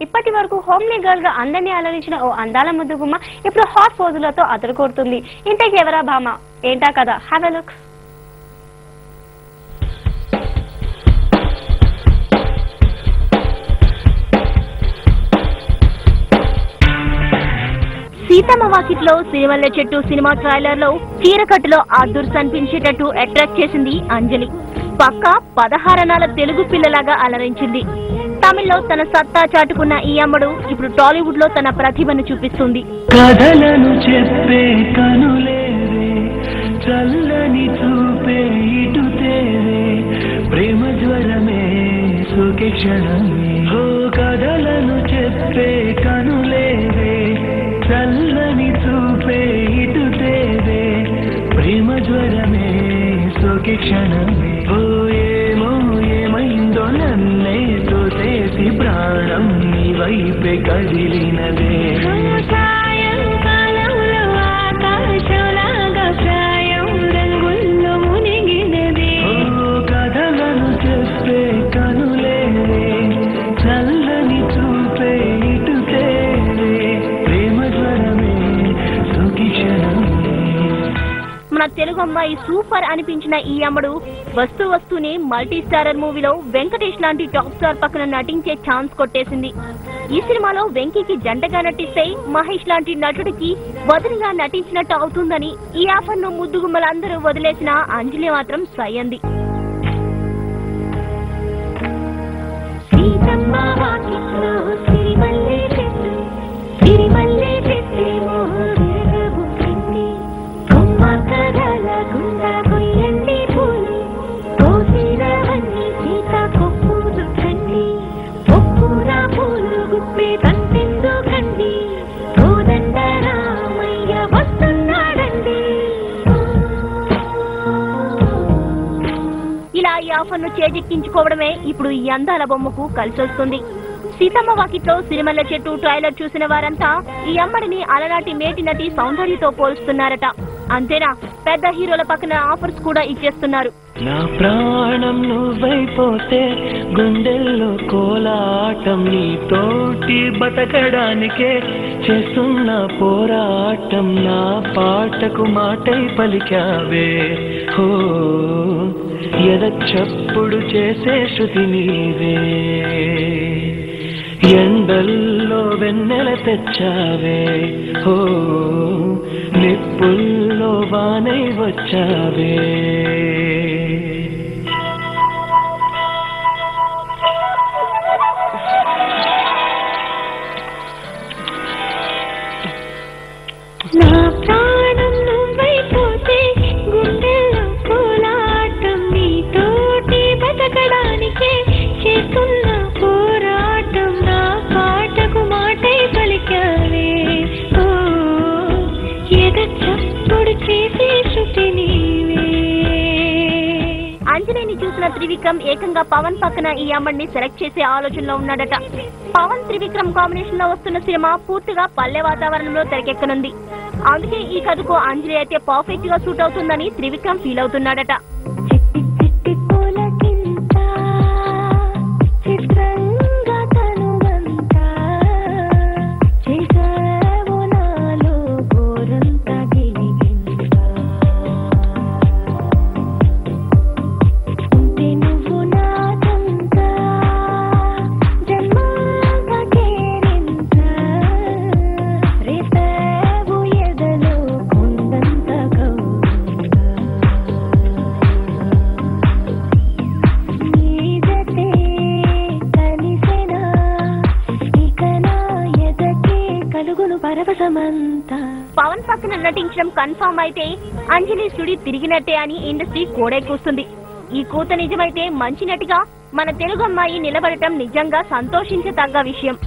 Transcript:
ఇప్పటి వరకు homely girl గా అందరినీ అలరించిన ఓ అందాల ముద్దుగుమ్మ ఇప్పుడు హాట్ పోజులతో అదరగొడుతుంది. ఇంతకీ ఎవరా భామ ఏంటా కదా? Have a look. Seethamma Vakitlo Sirimalle చెట్టు సినిమా ట్రైలర్ లో చీరకట్టులో అదుర్స్ అనిపించేటట్టు అట్రాక్ట్ చేసింది అంజలి. పక్క 16 తెలుగు పిల్లలాగా అలరించింది. తమిళ్లో తన సత్తా చాటుకున్న ఈ అమ్మడు ఇప్పుడు టాలీవుడ్ లో తన ప్రతిభను చూపిస్తుంది. కథలను చెప్పే కనులేవే, చల్లని చూపే ఇటు తేవే, ప్రేమ జ్వరమే సోకే క్షణమే. ఓ కథలను చెప్పే కనులేవే, చల్లని చూపే ఇటు తేవే, ప్రేమ జ్వరమే సోకే క్షణమే. ఓ ఏమో ఏమైందో నన్నే తోసేసి ప్రాణం నీ వైపే కదిలినదే. కథలను చెప్పే కనులేవే, చల్లని చూపే ఇటు తేవే, ప్రేమ జ్వరమే సోకి క్షణమే. మన తెలుగు అమ్మాయి సూపర్ అనిపించిన ఈ అమ్మడు వస్తూనే మల్టీ స్టారర్ మూవీలో వెంకటేష్ లాంటి టాప్ స్టార్ పక్కన నటించే ఛాన్స్ కొట్టేసింది. ఈ సినిమాలో వెంకీకి జంటగా నటిస్తే మహేష్ లాంటి నటుడికి వదిలిగా నటించినట్టు అవుతుందని ఈ ఆఫర్ ను ముద్దుగుమ్మలందరూ వదిలేసిన అంజలి మాత్రం సయ్యంది. ఇలా ఈ ఆఫర్ ను చేజెక్కించుకోవడమే ఇప్పుడు ఈ అందాల బొమ్మకు కలిసొస్తుంది. సీతమ్మ వాకిట్లో సిరిమల్లె చెట్టు ట్రైలర్ చూసిన వారంతా ఈ అమ్మడిని అలనాటి మేటి నటి సౌందర్యతో పోలుస్తున్నారట. అంతేనా, పెద్ద హీరోల పక్కన ఆఫర్స్ కూడా ఇచ్చేస్తున్నారు. నా ప్రాణం నువ్వైపోతే గుండెల్లో కోలాటం, నీ తోటి బతకడానికే చేస్తున్న పోరాటం, నా పాటకు మాటై పలికావే. హో ఎద చప్పుడు చేసే శృతి నీవే, ఎండల్లో వెన్నెల తెచ్చావే. హో నిప్పుల్లో వానై వచ్చావే. నా ప్రాణం నువ్వైపోతే గుండెల్లో కోలాటం, నీ తోటి బతకడానికే చేస్తున్న పోరాటం, నా పాటకు మాటై పలికావే. ఓ ఎద చప్పుడు చేసే శృతి నీవే. అంజలిని చూసిన త్రివిక్రమ్ ఏకంగా పవన్ పక్కన ఈ అమ్మడిని సెలెక్ట్ చేసే ఆలోచనలో ఉన్నాడట. పవన్ త్రివిక్రమ్ కాంబినేషన్ లో వస్తున్న సినిమా పూర్తిగా పల్లె వాతావరణంలో తెరకెక్కనుంది. అందుకే ఈ కథకు అంజలి అయితే పర్ఫెక్ట్ గా సూట్ అవుతుందని త్రివిక్రమ్ ఫీల్ అవుతున్నాడట. పవన్ పక్కన నటించడం కన్ఫర్మ్ అయితే అంజలి సుడి తిరిగినట్టే అని ఇండస్ట్రీ కోడే కూస్తుంది. ఈ కూత నిజమైతే మంచి నటిగా మన తెలుగు అమ్మాయి నిలబడటం నిజంగా సంతోషించదగ్గ విషయం.